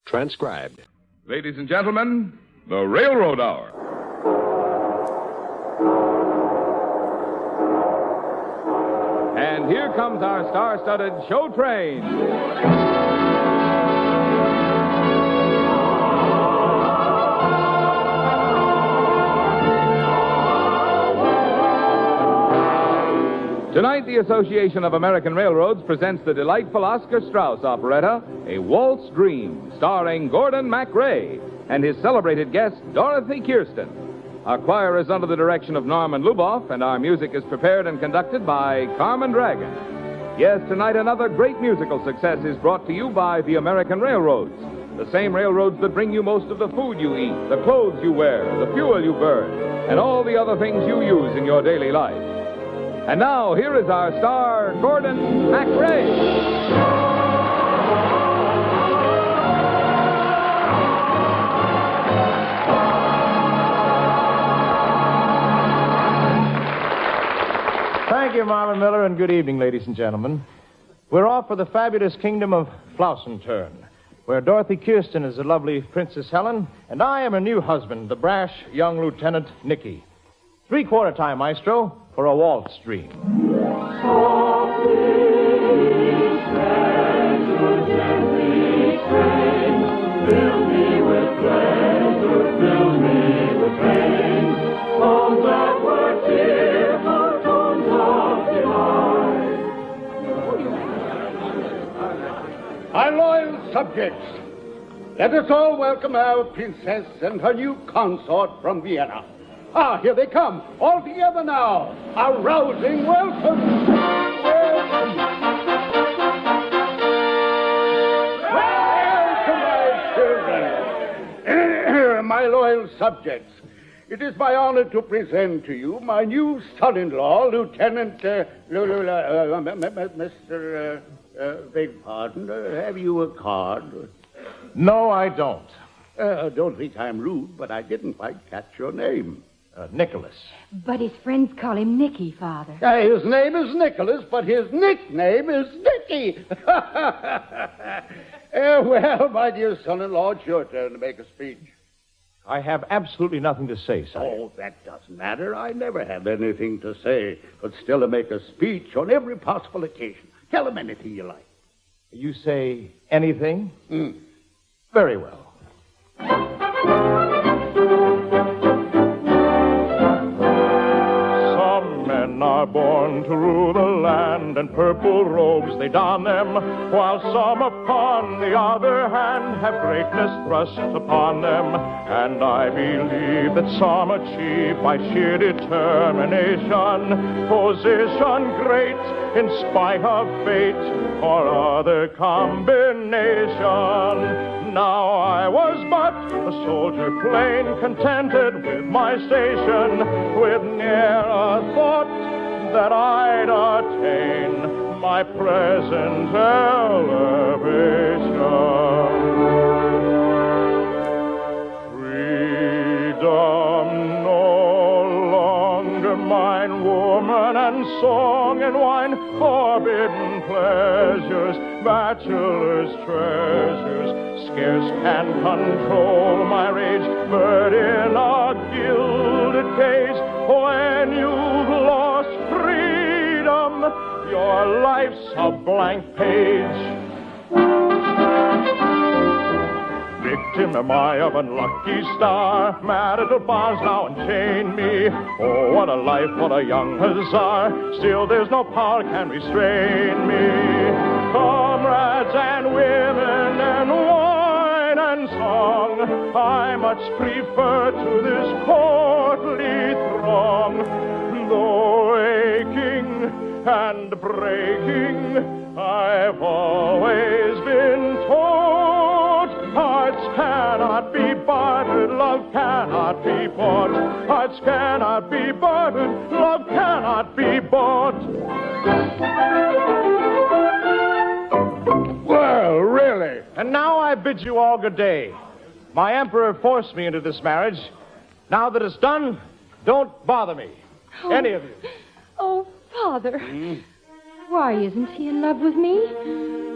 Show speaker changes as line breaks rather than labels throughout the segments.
Transcribed.
Ladies and gentlemen, the Railroad Hour. And here comes our star-studded show train. Tonight, the Association of American Railroads presents the delightful Oscar Strauss operetta, A Waltz Dream, starring Gordon MacRae and his celebrated guest, Dorothy Kirsten. Our choir is under the direction of Norman Luboff, and our music is prepared and conducted by Carmen Dragon. Yes, tonight another great musical success is brought to you by the American Railroads, the same railroads that bring you most of the food you eat, the clothes you wear, the fuel you burn, and all the other things you use in your daily life. And now, here is our star, Gordon MacRae.
Thank you, Marlon Miller, and good evening, ladies and gentlemen. We're off for the fabulous kingdom of Flossenturn, where Dorothy Kirsten is the lovely Princess Helen, and I am her new husband, the brash young Lieutenant Nicky. Three-quarter time, maestro, for a waltz dream.
Softly treasure, gently train. Fill me with pleasure, fill me with pain. Tones that were cheerful, tones of delight.
Our loyal subjects, let us all welcome our princess and her new consort from Vienna. Ah, here they come, all together now. A rousing welcome. Welcome, my children. My loyal subjects, it is my honor to present to you my new son-in-law, Lieutenant, Mr. Beg pardon, have you a card?
No, I don't.
Don't think I'm rude, but I didn't quite catch your name.
Nicholas.
But his friends call him Nicky, Father.
His name is Nicholas, but his nickname is Nicky. Well, my dear son-in-law, it's your turn to make a speech.
I have absolutely nothing to say, sire.
Oh, that doesn't matter. I never have anything to say, but still to make a speech on every possible occasion. Tell him anything you like.
You say anything? Very well. Some men are born to rule the land, and purple robes they don them, while some upon the other hand have greatness thrust upon them. And I believe that some achieve by sheer determination position great in spite of fate or other combination. Now I was but a soldier plain, contented with my station, with ne'er a thought that I'd attain my present elevation. Freedom no longer mine, woman and song and wine, forbidden pleasures, bachelor's treasures, scarce can control my rage, but in a gilded cage, when you've lost freedom, your life's a blank page. Victim am I of unlucky star, mad at the bars now and chain me. Oh, what a life, what a young hussar, still there's no power can restrain me. Comrades and women and wine and song, I much prefer to this courtly throng. Though aching and breaking, I've always been taught hearts cannot be bartered, love cannot be bought. Hearts cannot be bartered, love cannot be bought.
Well, really?
And now I bid you all good day. My emperor forced me into this marriage. Now that it's done, don't bother me. Any of you.
Oh, Father. Why isn't he in love with me?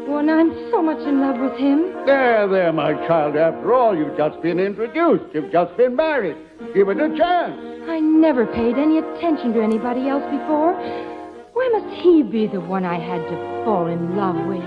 When I'm so much in love with him.
There, my child. After all, you've just been introduced. You've just been married. Give it a chance.
I never paid any attention to anybody else before. Why must he be the one I had to fall in love with?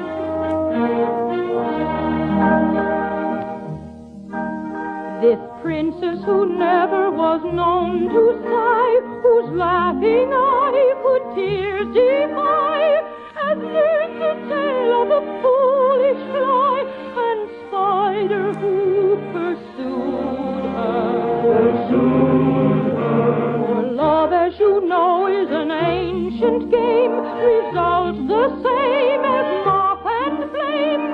This princess who never was known to sigh, whose laughing eye could tears defy, has learned the tale of the foolish fly and spider who pursued her. For love, as you know, is an ancient game, results the same as moth and flame.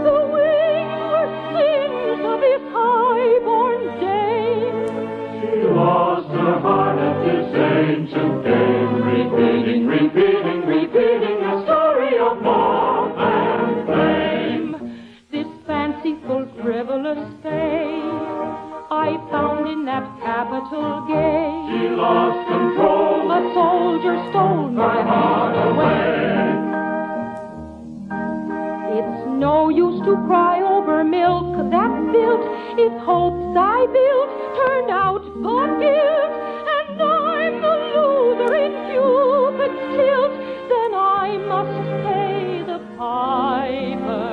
The wings were sins of his high-born dame.
She lost her heart at this ancient game, repeating the story of moth and flame.
This fanciful, frivolous fame I found in that capital gate.
She lost control.
A soldier stole my heart away. It's no use to cry over milk that's spilt if hopes I built turned out but guilt, and I'm the loser in Cupid's tilt. Then I must pay the piper.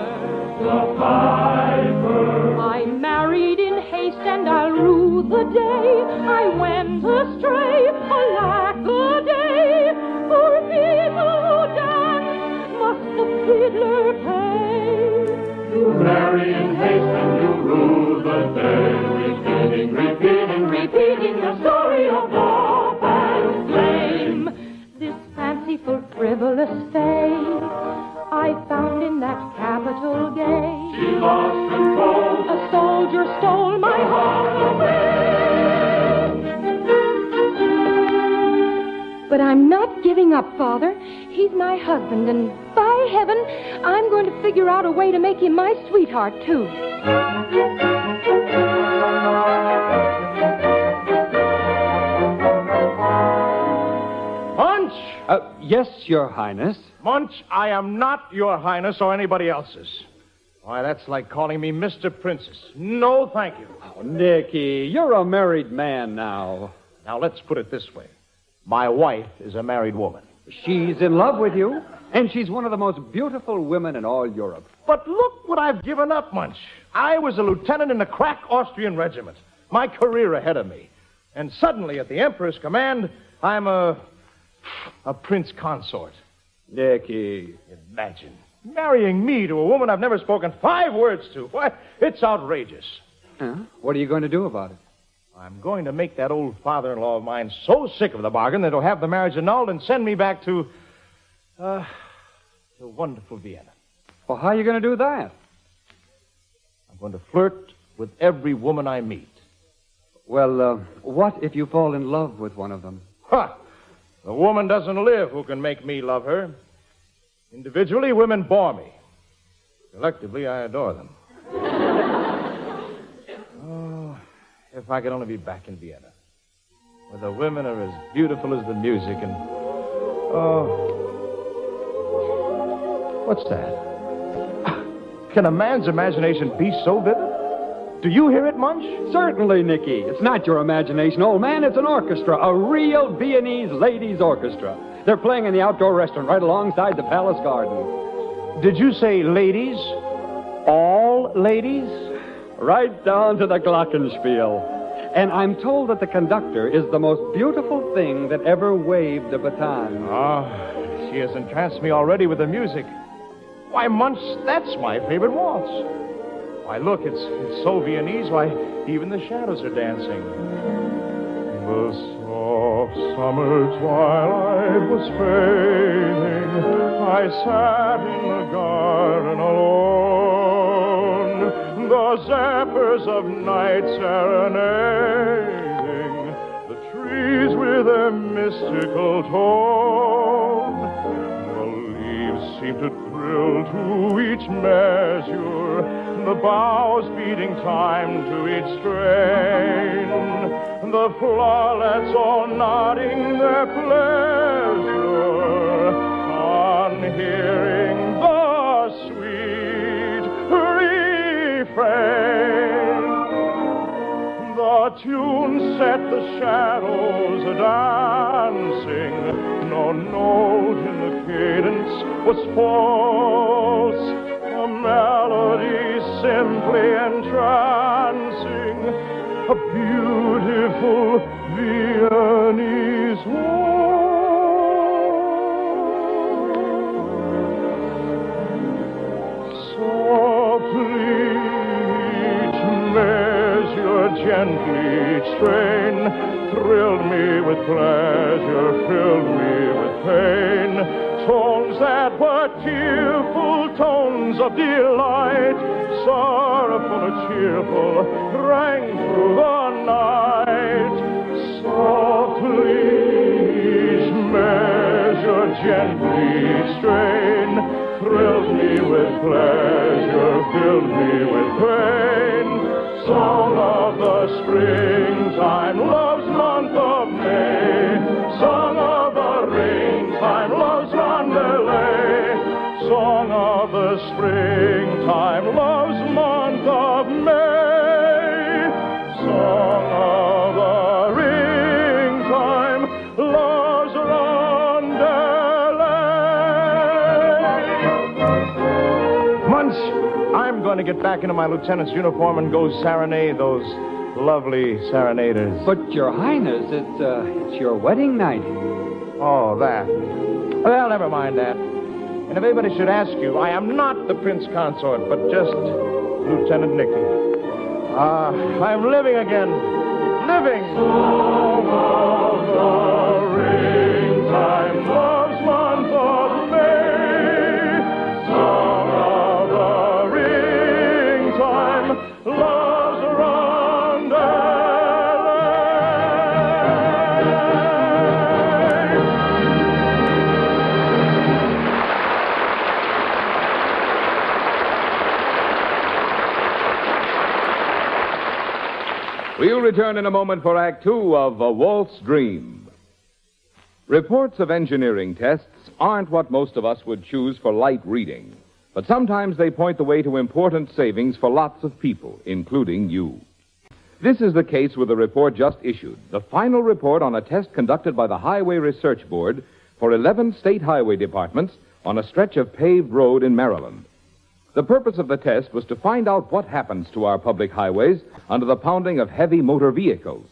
The piper.
I married in haste and I'll rue the day I went astray. Alack a day, for people who dance must the fiddler pay.
You marry in haste and you rue the day, repeating the story of love and flame.
This fanciful, frivolous fame I found in that capital gate.
She lost control.
A soldier stole my heart away. But I'm not giving up, Father. He's my husband, and by heaven, I'm going to figure out a way to make him my sweetheart, too.
Munch!
Yes, Your Highness.
Munch, I am not your highness or anybody else's. Why, that's like calling me Mr. Princess. No, thank you.
Oh, Nicky, you're a married man now.
Now, let's put it this way. My wife is a married woman.
She's in love with you, and she's one of the most beautiful women in all Europe.
But look what I've given up, Munch. I was a lieutenant in the crack Austrian regiment. My career ahead of me. And suddenly, at the Emperor's command, I'm a prince consort.
Nicky.
Imagine marrying me to a woman I've never spoken 5 words to. Why, it's outrageous.
Huh? What are you going to do about it?
I'm going to make that old father-in-law of mine so sick of the bargain that he'll have the marriage annulled and send me back to wonderful Vienna.
Well, how are you going to do that?
I'm going to flirt with every woman I meet.
Well, what if you fall in love with one of them?
Ha! The woman doesn't live who can make me love her. Individually, women bore me. Collectively, I adore them. Oh, if I could only be back in Vienna, where the women are as beautiful as the music and... Oh... What's that? Can a man's imagination be so vivid? Do you hear it, Munch?
Certainly, Nicky. It's not your imagination, old man. It's an orchestra, a real Viennese ladies' orchestra. They're playing in the outdoor restaurant right alongside the palace garden.
Did you say ladies? All ladies?
Right down to the glockenspiel. And I'm told that the conductor is the most beautiful thing that ever waved a baton.
Ah, she has entranced me already with the music. Why, Munch, that's my favorite waltz. Why, look, it's so Viennese. Why, even the shadows are dancing. The soft summer twilight was fading. I sat in the garden alone. The zephyrs of night serenading the trees with their mystical tone. The leaves seem to thrill to each measure, the boughs beating time to each strain, the flowers all nodding their pleasure. On hearing the sweet refrain. The tune set the shadows dancing. No note in the cadence was false. A melody simply entrancing. A beautiful Viennese waltz. Softly each measure, gently each strain, thrilled me with pleasure, filled me with pain. Tones that were tearful, tones of delight, sorrowful or cheerful, rang through the night. Softly each measure, gently each strain, thrilled me with pleasure, filled me with pain. Song of the springtime, love's month of May. Song of the ring-time, love's roundelay. Song of the springtime, love's month of May. Song of the ring-time, love's roundelay.
Munch, I'm going to get back into my lieutenant's uniform and go serenade those lovely serenaders.
But, Your Highness, it's your wedding night.
Oh, that. Well, never mind that. And if anybody should ask you, I am not the prince consort, but just Lieutenant Nicky. I'm living again. Living.
Song of the ring-time, love's month of May. Song of the ring-time, love's roundelay.
We'll return in a moment for Act Two of A Waltz Dream. Reports of engineering tests aren't what most of us would choose for light reading, but sometimes they point the way to important savings for lots of people, including you. This is the case with a report just issued, the final report on a test conducted by the Highway Research Board for 11 state highway departments on a stretch of paved road in Maryland. The purpose of the test was to find out what happens to our public highways under the pounding of heavy motor vehicles.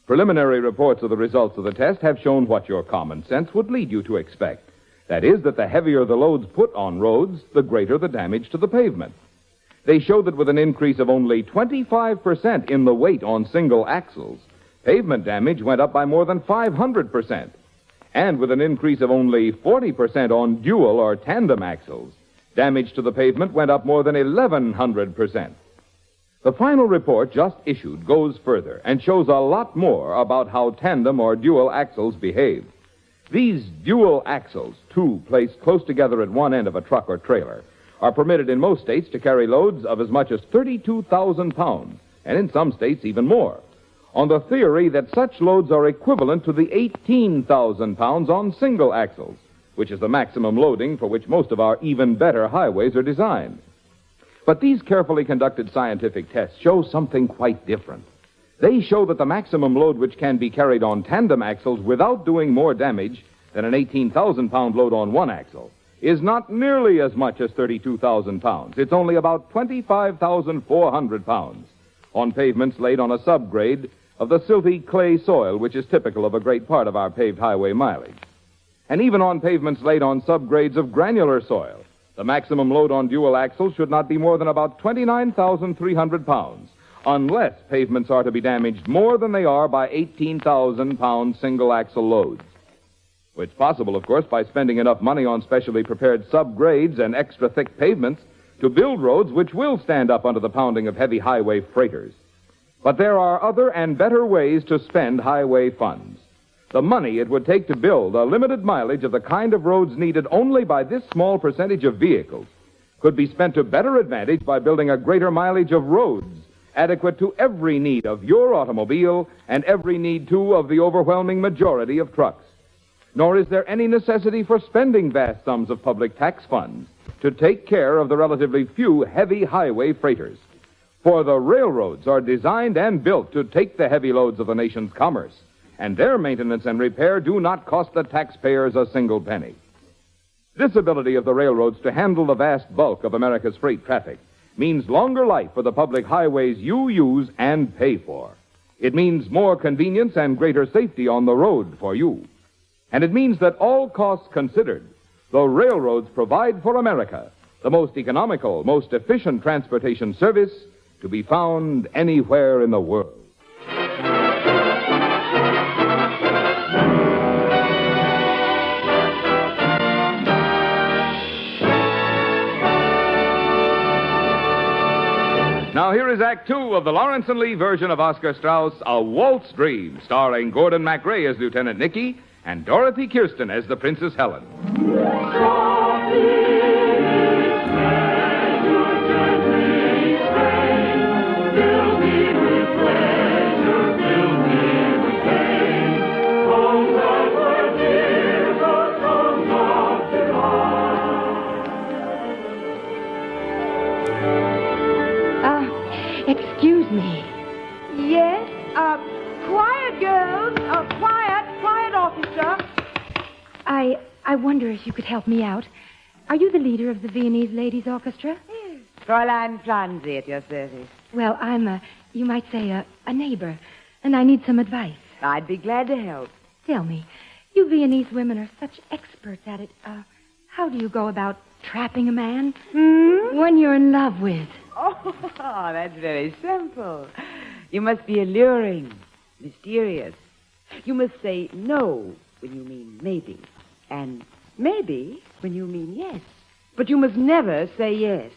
Preliminary reports of the results of the test have shown what your common sense would lead you to expect. That is, that the heavier the loads put on roads, the greater the damage to the pavement. They show that with an increase of only 25% in the weight on single axles, pavement damage went up by more than 500%. And with an increase of only 40% on dual or tandem axles, damage to the pavement went up more than 1,100%. The final report just issued goes further and shows a lot more about how tandem or dual axles behave. These dual axles, two placed close together at one end of a truck or trailer, are permitted in most states to carry loads of as much as 32,000 pounds, and in some states even more, on the theory that such loads are equivalent to the 18,000 pounds on single axles, which is the maximum loading for which most of our even better highways are designed. But these carefully conducted scientific tests show something quite different. They show that the maximum load which can be carried on tandem axles without doing more damage than an 18,000-pound load on one axle is not nearly as much as 32,000 pounds. It's only about 25,400 pounds on pavements laid on a subgrade of the silty clay soil which is typical of a great part of our paved highway mileage. And even on pavements laid on subgrades of granular soil, the maximum load on dual axles should not be more than about 29,300 pounds, unless pavements are to be damaged more than they are by 18,000-pound single-axle loads. It's possible, of course, by spending enough money on specially prepared subgrades and extra-thick pavements to build roads which will stand up under the pounding of heavy highway freighters. But there are other and better ways to spend highway funds. The money it would take to build a limited mileage of the kind of roads needed only by this small percentage of vehicles could be spent to better advantage by building a greater mileage of roads adequate to every need of your automobile and every need, too, of the overwhelming majority of trucks. nor is there any necessity for spending vast sums of public tax funds to take care of the relatively few heavy highway freighters. For the railroads are designed and built to take the heavy loads of the nation's commerce, and their maintenance and repair do not cost the taxpayers a single penny. This ability of the railroads to handle the vast bulk of America's freight traffic means longer life for the public highways you use and pay for. It means more convenience and greater safety on the road for you. And it means that all costs considered, the railroads provide for America the most economical, most efficient transportation service to be found anywhere in the world. Now here is Act Two of the Lawrence and Lee version of Oscar Strauss' A Waltz Dream, starring Gordon MacRae as Lieutenant Nicky and Dorothy Kirsten as the Princess Helen.
Excuse me.
Yes? Quiet, girls. Quiet, orchestra.
I wonder if you could help me out. Are you the leader of the Viennese Ladies Orchestra?
Fräulein Franzi at your service.
Well, I'm you might say a neighbor, and I need some advice.
I'd be glad to help.
Tell me, you Viennese women are such experts at it. How do you go about trapping a man when you're in love with?
Oh, that's very simple. You must be alluring, mysterious. You must say no when you mean maybe, and maybe when you mean yes. But you must never say yes.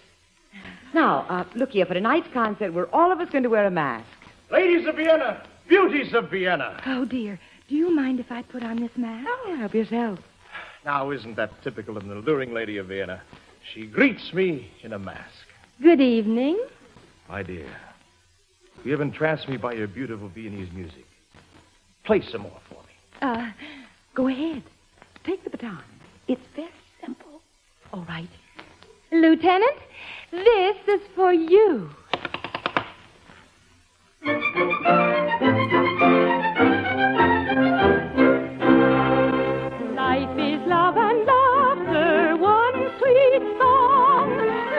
Now, look here, for tonight's concert, we're all of us going to wear a mask.
Ladies of Vienna, beauties of Vienna.
Oh, dear. Do you mind if I put on this mask?
Oh, help yourself.
Now, isn't that typical of an alluring lady of Vienna? She greets me in a mask.
Good evening.
My dear, you have entranced me by your beautiful Viennese music. Play some more for me.
Go ahead. Take the baton. It's very simple. All right. Lieutenant, this is for you. Life is love and laughter, one sweet song.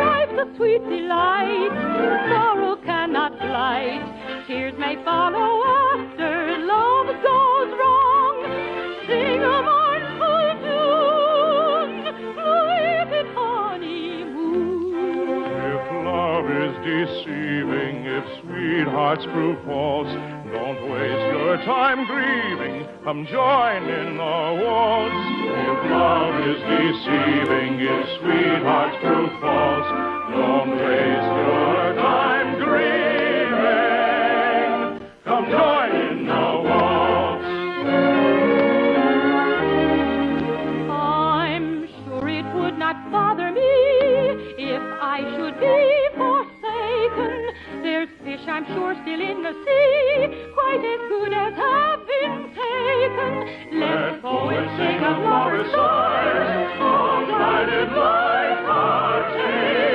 Life's a sweet delight, sorrow cannot blight. Tears may follow after love goes wrong. Sing a mournful tune, with it honeymoon.
If love is deceiving, if sweethearts prove false, don't waste your time grieving. Come join in the waltz. If love is deceiving, if sweethearts prove false, don't waste your time grieving. Come join in the waltz.
I'm sure it would not bother me if I should be forsaken. There's fish, I'm sure, still in the sea, quite as good as have been taken. Let's go and sing of lovers' sighs, all guided life partaking.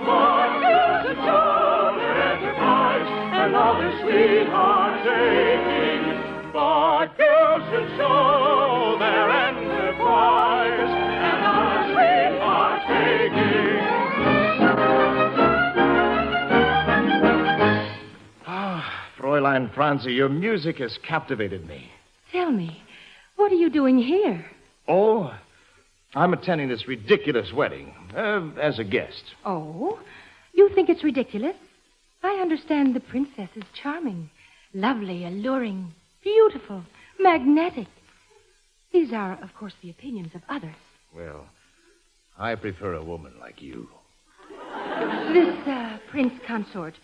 But you should show their enterprise, and all their sweetheart taking.
But you should show their enterprise and our sweetheart taking.
Fräulein Franzi, your music has captivated me.
Tell me, what are you doing here?
Oh, I'm attending this ridiculous wedding as a guest.
Oh, you think it's ridiculous? I understand the princess is charming, lovely, alluring, beautiful, magnetic. These are, of course, the opinions of others.
Well, I prefer a woman like you.
This prince consort,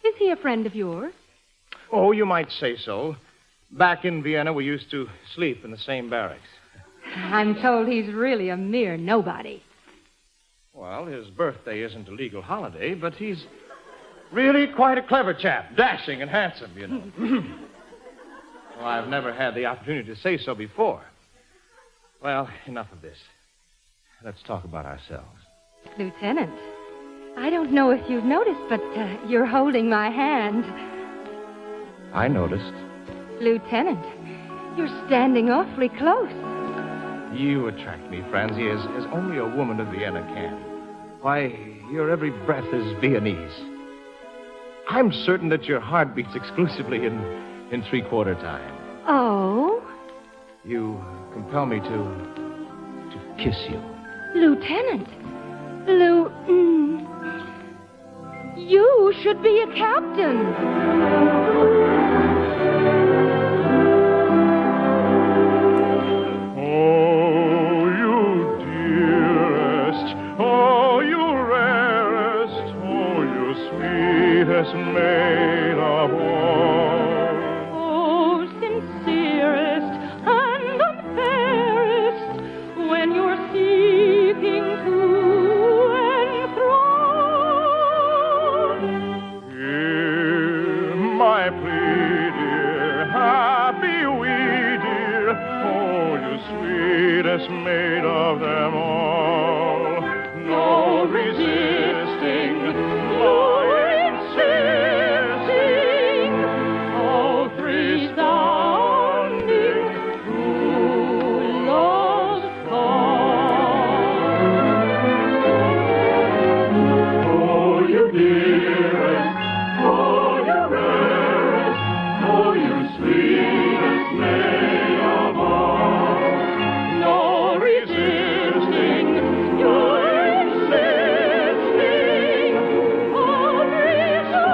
is he a friend of yours?
Oh, you might say so. Back in Vienna, we used to sleep in the same barracks.
I'm told he's really a mere nobody.
Well, his birthday isn't a legal holiday, but he's really quite a clever chap. Dashing and handsome, you know. Well, I've never had the opportunity to say so before. Well, enough of this. Let's talk about ourselves.
Lieutenant, I don't know if you've noticed, but you're holding my hand.
I noticed.
Lieutenant, you're standing awfully close.
You attract me, Francie, as only a woman of Vienna can. Why, your every breath is Viennese. I'm certain that your heart beats exclusively in three-quarter time.
Oh?
You compel me to kiss you.
Lieutenant. You should be a captain.
Oh, you dearest, oh, you rarest, oh, you sweetest maid of all.
Oh, sincerest and unfairest, when you're seeking to enthrall.
Hear my plea, dear, happy we, dear, oh, you sweetest maid of them all. No resisting, no insisting, all three sounding true love's call. Oh, you dearest, oh, you rarest, oh, you sweetest maid of all. No resisting, no insisting, all resounding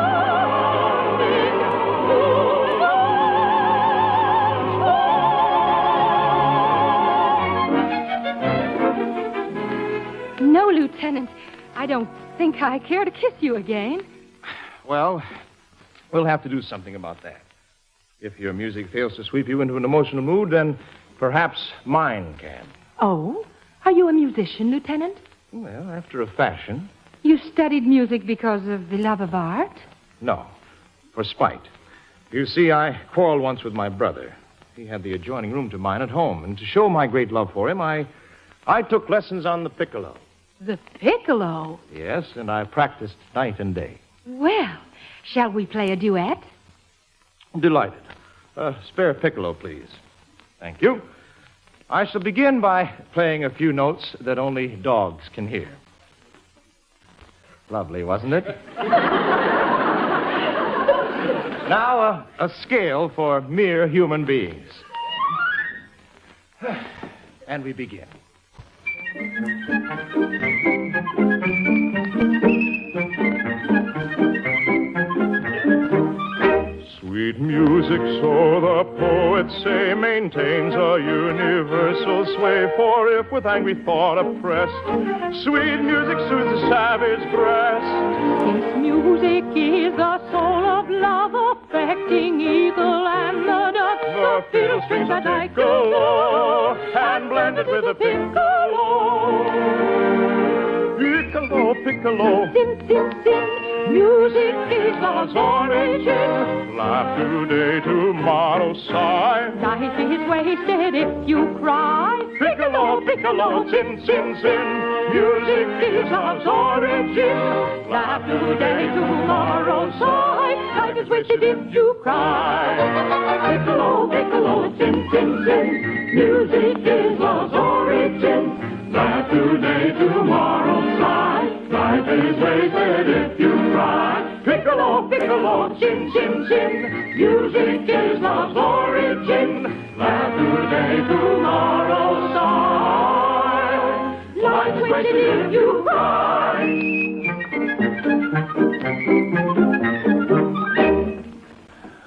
true love's call.
No, Lieutenant, I don't think I care to kiss you again.
Well, we'll have to do something about that. If your music fails to sweep you into an emotional mood, then perhaps mine can.
Oh? Are you a musician, Lieutenant?
Well, after a fashion.
You studied music because of the love of art?
No, for spite. You see, I quarreled once with my brother. He had the adjoining room to mine at home, and to show my great love for him, I took lessons on the piccolo.
The piccolo?
Yes, and I practiced night and day.
Well, shall we play a duet?
Delighted. Spare piccolo, please. Thank you. I shall begin by playing a few notes that only dogs can hear. Lovely, wasn't it? Now, a scale for mere human beings. And we begin.
Sweet music, so the poets say, maintains a universal sway. For if with angry thought oppressed, sweet music soothes the savage breast.
Since music is the soul of love, affecting eagle and the duck,
The fiddle strings are piccolo, and blended with the piccolo. Piccolo, piccolo.
Sin, sin, sin. Music is love's origin.
Laugh today, tomorrow sigh.
Life is wasted if you cry.
Piccolo, piccolo, sin, sin, sin. Music is love's origin.
Laugh today, tomorrow sigh. Life is wasted if you cry.
Piccolo, piccolo, sin, sin, sin. Music is love's origin. Laugh today, tomorrow sigh. Life is wasted if you cry. Piccolo, piccolo, sin, sin, sin. Music is love's origin. Laugh today, tomorrow sigh. Life's wasted if you cry.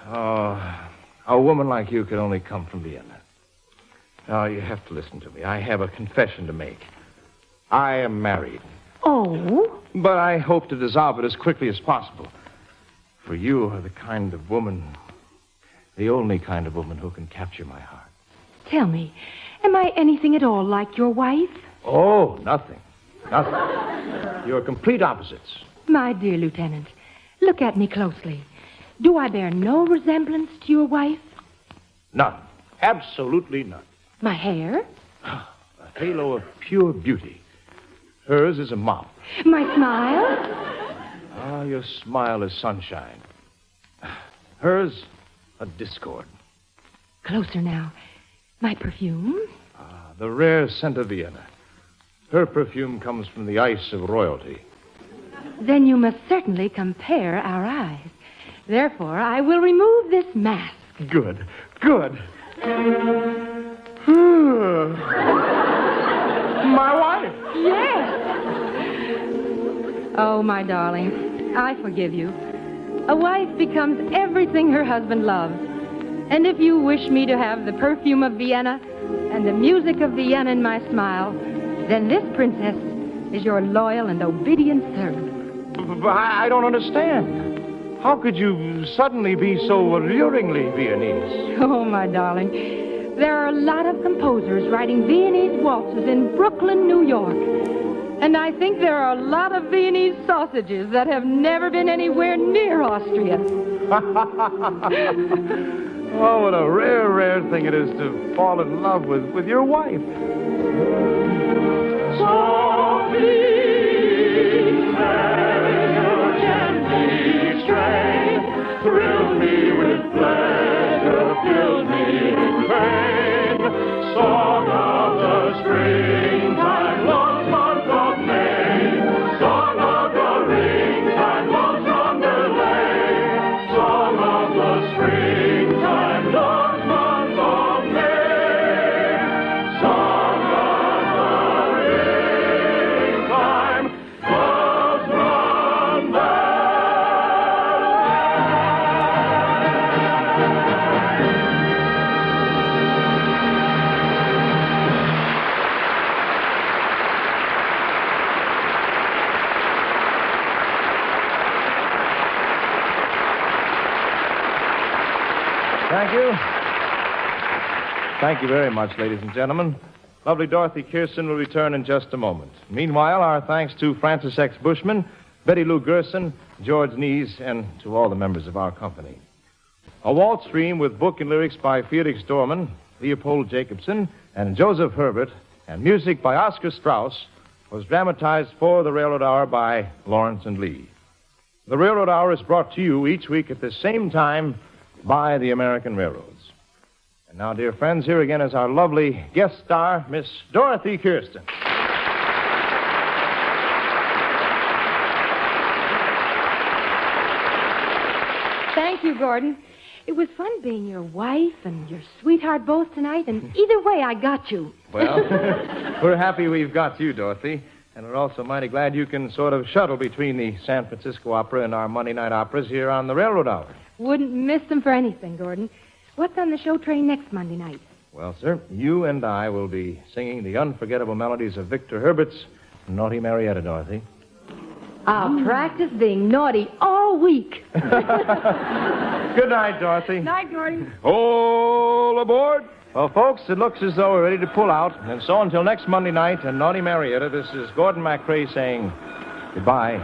Oh, a woman like you could only come from Vienna. Now, you have to listen to me. I have a confession to make. I am married.
Oh?
But I hope to dissolve it as quickly as possible. For you are the kind of woman, the only kind of woman who can capture my heart.
Tell me, am I anything at all like your wife?
Oh, nothing. Nothing. You're complete opposites.
My dear Lieutenant, look at me closely. Do I bear no resemblance to your wife?
None. Absolutely none.
My hair?
A halo of pure beauty. Hers is a mop.
My smile?
Ah, your smile is sunshine. Hers, a discord.
Closer now. My perfume?
Ah, the rare scent of Vienna. Her perfume comes from the ice of royalty.
Then you must certainly compare our eyes. Therefore, I will remove this mask.
Good, good. My wife.
Yes. Oh, my darling, I forgive you. A wife becomes everything her husband loves. And if you wish me to have the perfume of Vienna and the music of Vienna in my smile, then this princess is your loyal and obedient servant.
I don't understand. How could you suddenly be so alluringly Viennese?
Oh, my darling, there are a lot of composers writing Viennese waltzes in Brooklyn, New York. And I think there are a lot of Viennese sausages that have never been anywhere near Austria.
Oh, what a rare, rare thing it is to fall in love with your wife.
Thrill me with pleasure, fill me with pain. Song of the springtime, lost month of May. Song of the ringtime, lost on the lane. Song of the springtime, lost month of May. Song of the ringtime, lost on the
Thank you. Thank you very much, ladies and gentlemen. Lovely Dorothy Kirsten will return in just a moment. Meanwhile, our thanks to Francis X. Bushman, Betty Lou Gerson, George Nees, and to all the members of our company. A waltz stream with book and lyrics by Felix Dorman, Leopold Jacobson, and Joseph Herbert, and music by Oscar Strauss was dramatized for the Railroad Hour by Lawrence and Lee. The Railroad Hour is brought to you each week at the same time by the American Railroads. And now, dear friends, here again is our lovely guest star, Miss Dorothy Kirsten.
Thank you, Gordon. It was fun being your wife and your sweetheart both tonight, and either way, I got you.
Well, we're happy we've got you, Dorothy. And we're also mighty glad you can sort of shuttle between the San Francisco Opera and our Monday night operas here on the Railroad Hour.
Wouldn't miss them for anything, Gordon. What's on the show train next Monday night?
Well, sir, you and I will be singing the unforgettable melodies of Victor Herbert's Naughty Marietta, Dorothy.
I'll practice being naughty all week.
Good night, Dorothy.
Night, Gordon.
All aboard!
Well, folks, it looks as though we're ready to pull out. And so until next Monday night and Naughty Marietta, this is Gordon MacRae saying goodbye.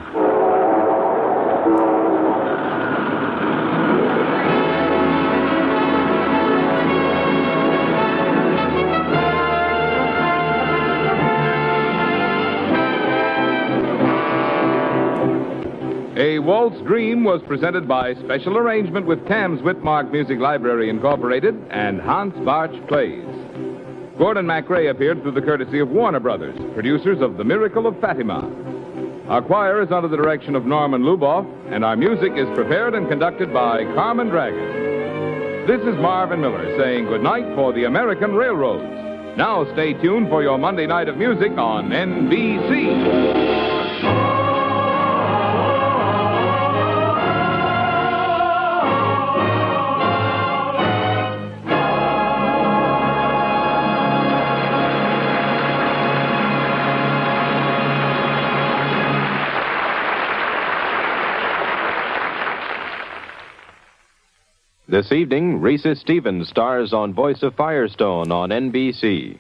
A Waltz Dream was presented by special arrangement with Tams Whitmark Music Library Incorporated and Hans Barch Plays. Gordon MacRae appeared through the courtesy of Warner Brothers, producers of The Miracle of Fatima. Our choir is under the direction of Norman Luboff, and our music is prepared and conducted by Carmen Dragon. This is Marvin Miller saying goodnight for the American Railroads. Now stay tuned for your Monday night of music on NBC.
This evening, Risa Stevens stars on Voice of Firestone on NBC.